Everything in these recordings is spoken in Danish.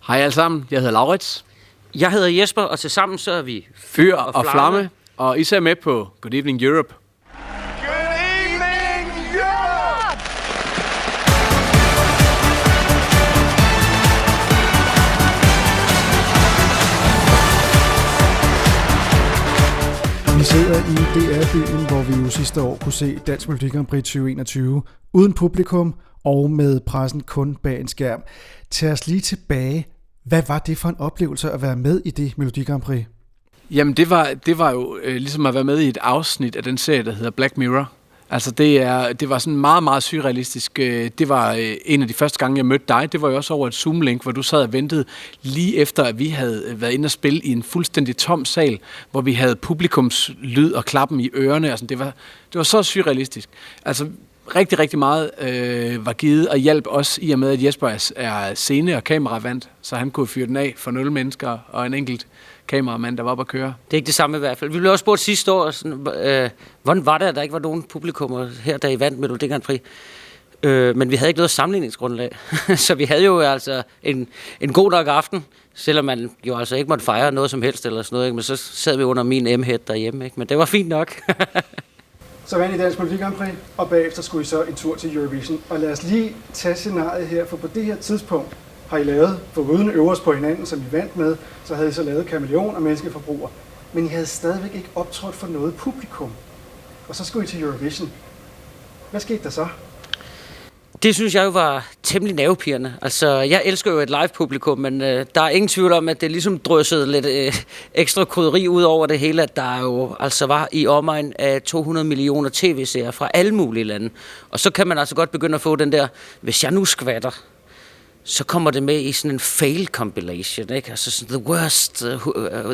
Hej alle sammen, jeg hedder Laurits. Jeg hedder Jesper, og tilsammen så er vi Fyr og Flamme, og I er med på Good Evening Europe. Good evening, Europe! Vi sidder i DR-byen, hvor vi jo sidste år kunne se Dansk Melodi Grand Prix 2021 uden publikum og med pressen kun bag en skærm. Tag os lige tilbage. Hvad var det for en oplevelse at være med i det Melodi Grand Prix? Jamen det var jo ligesom at være med i et afsnit af den serie, der hedder Black Mirror. Altså det var sådan meget, meget surrealistisk. Det var en af de første gange, jeg mødte dig. Det var jo også over et Zoom-link, hvor du sad og ventede lige efter, at vi havde været inde og spille i en fuldstændig tom sal, hvor vi havde publikums lyd og klappen i ørerne. Altså, det var så surrealistisk. Altså rigtig, rigtig meget var givet og hjalp os i og med, at Jesper er scene- og kameravant, så han kunne fyre den af for 0 mennesker og en enkelt kameramand, der var oppe at køre. Det er ikke det samme i hvert fald. Vi blev også spurgt sidste år, sådan, hvordan var det, at der ikke var nogen publikummer her, der I vandt Melodi Grand Prix? Men vi havde ikke noget sammenligningsgrundlag. Så vi havde jo altså en god nok aften, selvom man jo altså ikke måtte fejre noget som helst eller sådan noget, ikke? Men så sad vi under min M-head derhjemme, ikke? Men det var fint nok. Så vandt I Dansk Melodi Grand Prix, og bagefter skulle I så en tur til Eurovision. Og lad os lige tage scenariet her, for på det her tidspunkt har I lavet, foruden øverst på hinanden, som I vandt med, så havde I så lavet Kameleon og Menneskeforbruger. Men I havde stadigvæk ikke optrådt for noget publikum. Og så skulle I til Eurovision. Hvad skete der så? Det synes jeg jo var temmelig nervepirrende. Altså, jeg elsker jo et live-publikum, men der er ingen tvivl om, at det ligesom dryssede lidt ekstra krydderi ud over det hele, at der jo altså var i omegn af 200 millioner tv-serier fra alle mulige lande. Og så kan man altså godt begynde at få den der, hvis jeg nu skvatter, så kommer det med i sådan en fail compilation, ikke? Altså sådan, the worst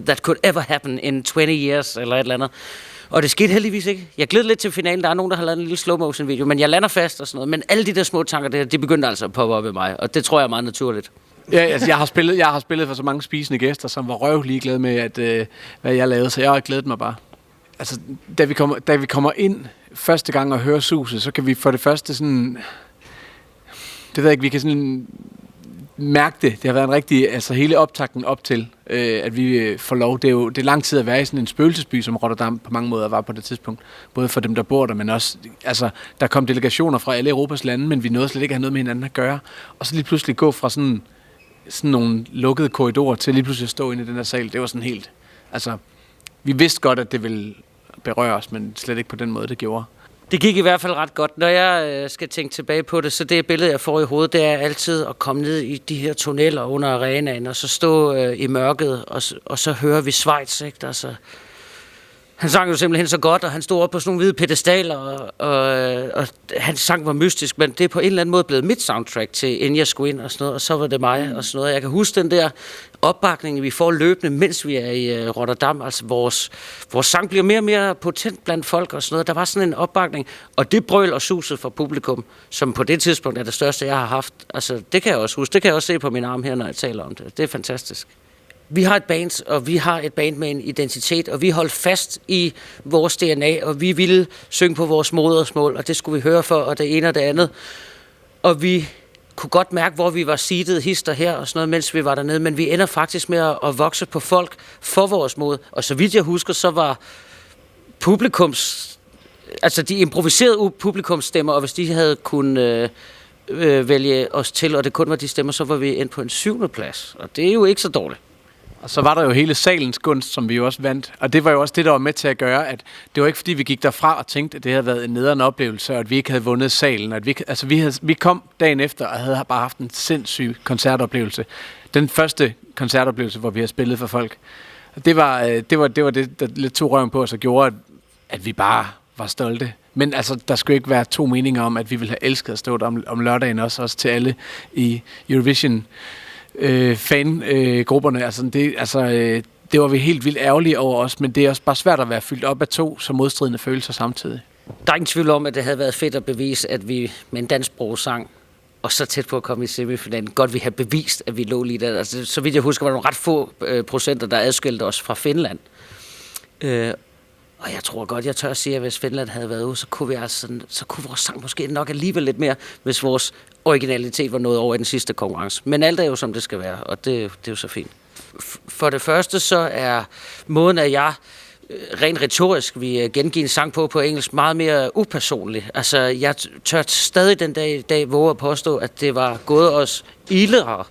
that could ever happen in 20 years, eller et eller andet. Og det skete heldigvis ikke. Jeg glæder lidt til finalen. Der er nogen, der har lavet en lille slow-motion video, men jeg lander fast og sådan noget. Men alle de der små tanker der, de begyndte altså at poppe op i mig, og det tror jeg er meget naturligt. Ja, altså, jeg har spillet for så mange spisende gæster, som var røvligeglade med, hvad jeg lavede, så jeg har glædet mig bare. Altså, da vi kommer ind første gang og hører suset, så kan vi for det første sådan... Det ved jeg ikke, vi kan sådan mærke det. Det har været en rigtig, altså hele optakten op til, at vi får lov. Det er lang tid at være i sådan en spøgelsesby, som Rotterdam på mange måder var på det tidspunkt. Både for dem, der bor der, men også, altså, der kom delegationer fra alle Europas lande, men vi nåede slet ikke at have noget med hinanden at gøre. Og så lige pludselig gå fra sådan nogle lukkede korridorer til lige pludselig at stå inde i den her sal. Det var sådan helt, altså, vi vidste godt, at det ville berøre os, men slet ikke på den måde, det gjorde. Det gik i hvert fald ret godt. Når jeg skal tænke tilbage på det, så det billede, jeg får i hovedet, det er altid at komme ned i de her tunneller under arenaen, og så stå i mørket, og så hører vi Schweiz, ikke? Altså, han sang jo simpelthen så godt, og han stod op på sådan nogle hvide pedestaler, og hans sang var mystisk, men det er på en eller anden måde blevet mit soundtrack til Inden jeg skulle ind og sådan noget, og så var det mig og sådan noget. Jeg kan huske den der opbakning, vi får løbende, mens vi er i Rotterdam. Altså vores sang bliver mere og mere potent blandt folk og sådan noget. Der var sådan en opbakning, og det brøl og suset fra publikum, som på det tidspunkt er det største, jeg har haft. Altså det kan jeg også huske. Det kan jeg også se på min arm her, når jeg taler om det. Det er fantastisk. Vi har et band, og vi har et band med en identitet, og vi holdt fast i vores DNA, og vi ville synge på vores modersmål, og det skulle vi høre for, og det ene og det andet. Og vi kunne godt mærke, hvor vi var seedet hister her og sådan noget, mens vi var dernede, men vi ender faktisk med at vokse på folk for vores mod. Og så vidt jeg husker, så var altså de improviserede publikumsstemmer, og hvis de havde kunnet vælge os til, og det kun var de stemmer, så var vi endt på en 7. plads. Og det er jo ikke så dårligt. Og så var der jo hele salens gunst, som vi jo også vandt. Og det var jo også det, der var med til at gøre, at det var ikke fordi, vi gik derfra og tænkte, at det havde været en nederen oplevelse, og at vi ikke havde vundet salen. At vi kom dagen efter og havde bare haft en sindssyg koncertoplevelse. Den første koncertoplevelse, hvor vi har spillet for folk. Det var det, der lidt tog røven på os og gjorde, at vi bare var stolte. Men altså, der skulle ikke være 2 meninger om, at vi ville have elsket at stå der om lørdagen også til alle i Eurovision fangrupperne. Det var vi helt vildt ærgerlige over os, men det er også bare svært at være fyldt op af 2 så modstridende følelser samtidig. Der er ingen tvivl om, at det havde været fedt at bevise, at vi med en dansksprogsang og så tæt på at komme i semifinalen, godt vi have bevist, at vi lå lige der. Altså, så vidt jeg husker, var der nogle ret få procenter, der adskilte os fra Finland. Og jeg tror godt, jeg tør at sige, at hvis Finland havde været ude, så kunne vores sang måske nok alligevel lidt mere, hvis vores originalitet var nået over i den sidste konkurrence. Men alt er jo, som det skal være, og det er jo så fint. For det første, så er måden, at jeg rent retorisk vi gengive en sang på engelsk meget mere upersonlig. Altså, jeg tør stadig den dag i dag våge at påstå, at det var gået os ildere,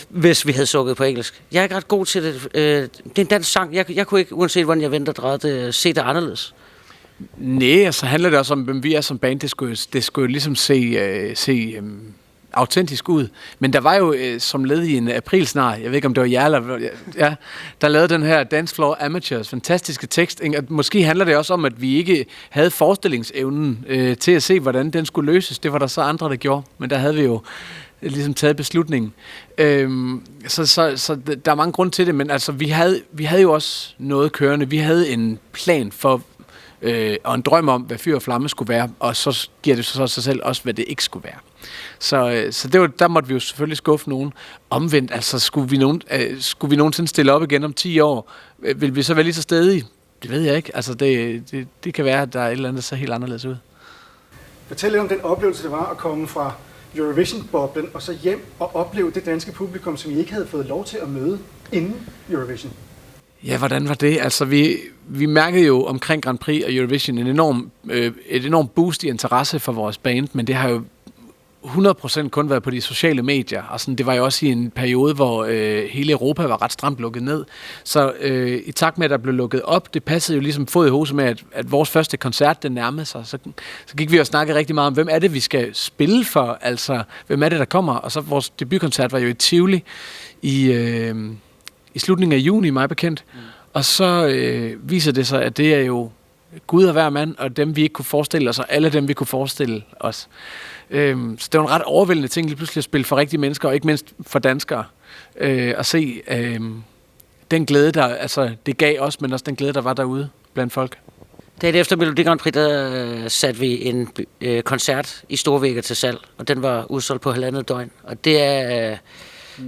hvis vi havde sukket på engelsk. Jeg er ikke ret god til det. Det er en dansk sang. Jeg kunne ikke, uanset hvordan jeg venter drejet, se det anderledes. Nej, så handler det også om, hvem vi er som band. Det skulle ligesom se autentisk ud. Men der var jo som led i en aprilsnar, jeg ved ikke om det var jer eller ja, der lavede den her Dance Floor Amateurs fantastiske tekst. Måske handler det også om, at vi ikke havde forestillingsevnen til at se, hvordan den skulle løses. Det var der så andre, der gjorde. Men der havde vi jo ligesom taget beslutningen. Så der er mange grunde til det, men altså vi havde jo også noget kørende. Vi havde en plan for og en drøm om, hvad Fyr og Flamme skulle være, og så giver det så sig selv også, hvad det ikke skulle være. Så det var, der måtte vi jo selvfølgelig skuffe nogen. Omvendt, altså skulle vi nogensinde stille op igen om 10 år, vil vi så være lige så stedige? Det ved jeg ikke. Altså det kan være, at der er et eller andet, der ser helt anderledes ud. Fortæl lidt om den oplevelse, det var at komme fra Eurovision-boblen og så hjem og opleve det danske publikum, som I ikke havde fået lov til at møde inden Eurovision. Ja, hvordan var det? Altså, vi mærkede jo omkring Grand Prix og Eurovision et enormt boost i interesse for vores band, men det har jo 100% kun været på de sociale medier, og sådan, det var jo også i en periode, hvor hele Europa var ret stramt lukket ned. Så i takt med, at der blev lukket op, det passede jo ligesom fod i hose med, at vores første koncert, den nærmede sig. Så gik vi og snakkede rigtig meget om, hvem er det, vi skal spille for? Altså, hvem er det, der kommer? Og så vores debutkoncert var jo i Tivoli i slutningen af juni, mig bekendt. Og så viser det sig, at det er jo Gud og hver mand, og dem vi ikke kunne forestille os, og alle dem vi kunne forestille os. Så det var en ret overvældende ting lige pludselig at spille for rigtige mennesker, og ikke mindst for danskere. At se den glæde, der altså, det gav os, men også den glæde, der var derude blandt folk. Dagen efter Melodi Grand Prix, der satte vi en koncert i Storvægger til salg, og den var udsolgt på 1,5 døgn. Og det er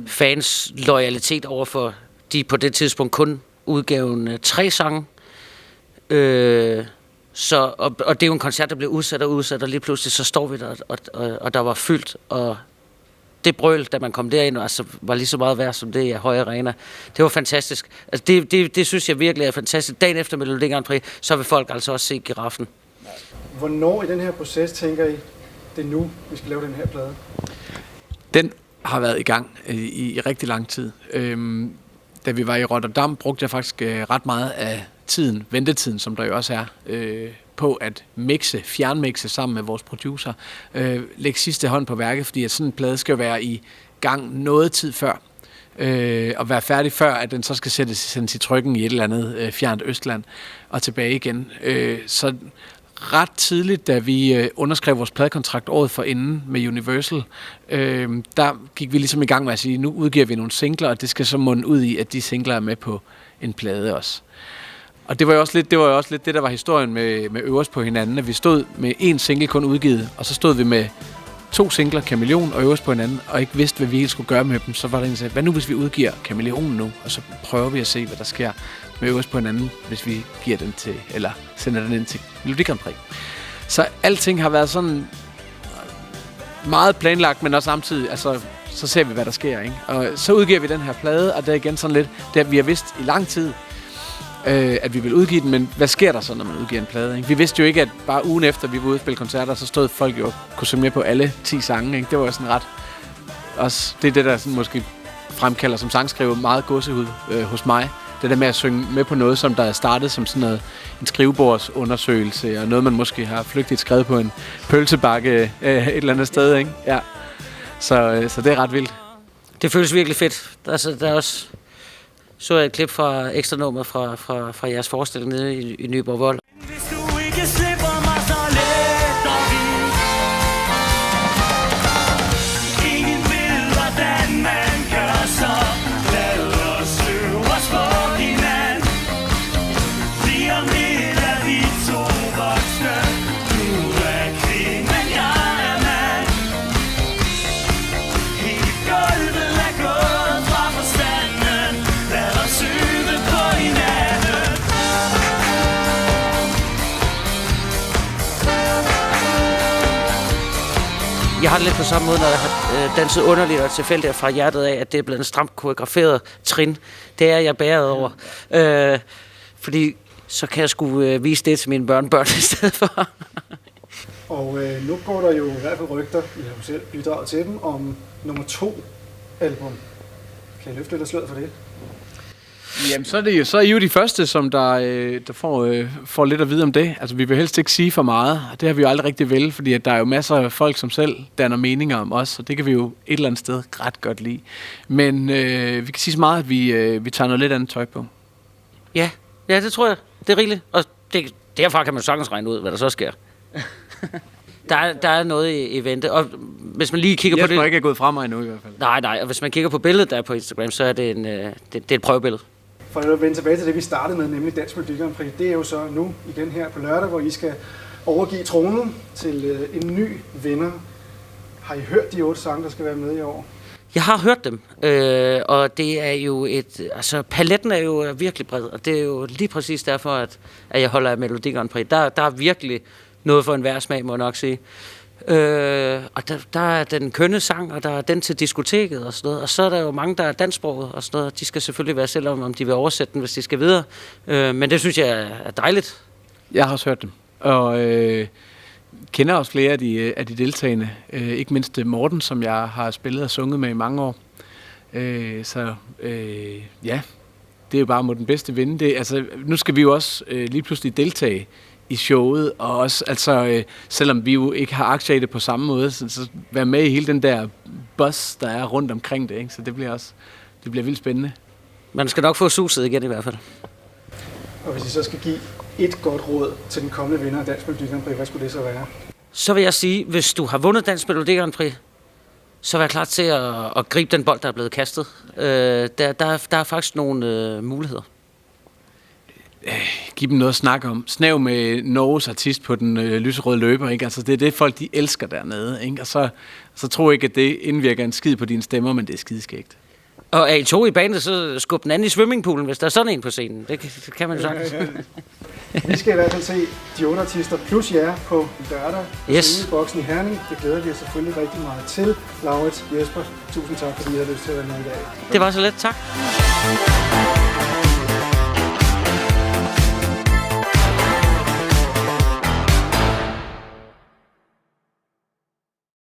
fans loyalitet overfor de på det tidspunkt kun udgaven 3 sange. Og det er jo en koncert, der blev udsat, og lige pludselig så står vi der, og der var fyldt, og det brøl, da man kom derind, altså, var lige så meget værd som det i Høje Arena. Det var fantastisk. Altså, det synes jeg virkelig er fantastisk. Dagen efter Melodi Grand Prix, så vil folk altså også se Giraffen. Hvornår i den her proces tænker I, det er nu, vi skal lave den her plade? Den har været i gang i rigtig lang tid. Da vi var i Rotterdam, brugte jeg faktisk ret meget af ventetiden, som der jo også er, på at fjernmixe sammen med vores producer. Lægge sidste hånd på værket, fordi at sådan en plade skal være i gang noget tid før. Og være færdig før, at den så skal sendes i trykken i et eller andet fjernt Østland og tilbage igen. Så ret tidligt, da vi underskrev vores pladekontrakt året forinden med Universal, der gik vi ligesom i gang med at sige, nu udgiver vi nogle singler, og det skal så munde ud i, at de singler er med på en plade også. Og det var jo også lidt det, der var historien med Øverst på hinanden, at vi stod med 1 single kun udgivet, og så stod vi med 2 singler, Kameleon og Øverst på hinanden, og ikke vidste, hvad vi helt skulle gøre med dem. Så var der en, der sagde, hvad nu hvis vi udgiver Kameleonen nu, og så prøver vi at se, hvad der sker med Øverst på hinanden, hvis vi giver den til, eller sender den ind til Melodi Grand Prix. Så alting har været sådan meget planlagt, men også samtidig, altså, så ser vi, hvad der sker, ikke? Og så udgiver vi den her plade, og det er igen sådan lidt, det vi har vidst i lang tid, at vi vil udgive den, men hvad sker der så, når man udgiver en plade, ikke? Vi vidste jo ikke, at bare ugen efter, vi var ude og spille koncerter, så stod folk jo og kunne synge med på alle 10 sange, ikke? Det var jo sådan ret, også det er det, der sådan måske fremkalder som sangskriver meget gåsehud hos mig. Det der med at synge med på noget, som der er startet som sådan noget, en skrivebordsundersøgelse, og noget, man måske har flygtigt skrevet på en pølsebakke et eller andet sted, ikke? Ja. Så det er ret vildt. Det føles virkelig fedt. Altså, der er også så jeg et klip fra ekstra nummer fra jeres forestilling nede i Nyborg Vold. Hvis du ikke slipper mig, så let og vildt. Ingen ved, hvordan man gør så. Lad os øve os på hinanden. Lige om lidt er vi 2 voksne. Du er kvinde, men jeg er mand. Hele gulvet er gået fra forstanden. Lad os øve på hinanden. har det lidt på samme måde, når jeg har danset underligt og tilfældigt fra hjertet af, at det er blevet en stramt koreograferet trin. Det er jeg bæret over. Fordi så kan jeg sgu vise det til mine børnebørn i stedet for. Og nu går der jo i hvert fald rygter, I har jo selv bidraget til dem, om nummer 2 album. Kan I løfte lidt af sløret for det? Jamen, så er I jo de første, som der får lidt at vide om det. Altså, vi vil helst ikke sige for meget, og det har vi jo aldrig rigtig vel, fordi at der er jo masser af folk, som selv danner meninger om os, og det kan vi jo et eller andet sted ret godt lide. Men vi kan sige så meget, at vi tager noget lidt andet tøj på. Ja, det tror jeg. Det er rigeligt. Og derfra kan man sagtens regne ud, hvad der så sker. Der er noget i vente, og hvis man lige kigger på det... Jeg tror ikke, jeg er gået fra mig endnu i hvert fald. Nej, og hvis man kigger på billedet, der er på Instagram, så er det det er et prøvebillede. For at vende tilbage til det, vi startede med, nemlig Dansk Melodi Grand Prix, det er jo så nu igen her på lørdag, hvor I skal overgive tronen til en ny vinder. Har I hørt de 8 sange, der skal være med i år? Jeg har hørt dem, og det er jo paletten er jo virkelig bred, og det er jo lige præcis derfor, at jeg holder af Melodi Grand Prix. Der er virkelig noget for enhver smag, må jeg nok sige. Og der er den kønne sang, og der er den til diskoteket og sådan noget. Og så er der jo mange, der er dansksproget og sådan noget. De skal selvfølgelig være selv om de vil oversætte den, hvis de skal videre. Men det synes jeg er dejligt. Jeg har også hørt dem, og kender også flere af de deltagende. Ikke mindst Morten, som jeg har spillet og sunget med i mange år. Ja, det er jo bare mod den bedste vinde. Nu skal vi jo også lige pludselig deltage i showet, og også, selvom vi jo ikke har aktier i det på samme måde, så være med i hele den der buzz, der er rundt omkring det, ikke? Så det bliver vildt spændende. Man skal nok få suset igen i hvert fald. Og hvis I så skal give et godt råd til den kommende vinder af Dansk Melodi Grand Prix, hvad skulle det så være? Så vil jeg sige, hvis du har vundet Dansk Melodi Grand Prix, så vær klar til at gribe den bold, der er blevet kastet. Der er faktisk nogle muligheder. Giv dem noget at snakke om. Snæv med Norges artist på den lyserøde løber, ikke? Altså, det er det, folk de elsker dernede, ikke? Og så tror jeg ikke, at det indvirker en skid på dine stemmer, men det er skideskægt. Og er I 2 i bandet, så skub den anden i swimmingpoolen, hvis der er sådan en på scenen. Det kan man jo sagtens. Vi skal i hvert fald se de 8 artister plus jer på lørdag. Yes. I Boksen i Herning. Det glæder vi os selvfølgelig rigtig meget til. Laurits, Jesper, tusind tak, fordi I havde lyst til at være med i dag. Det var så let. Tak.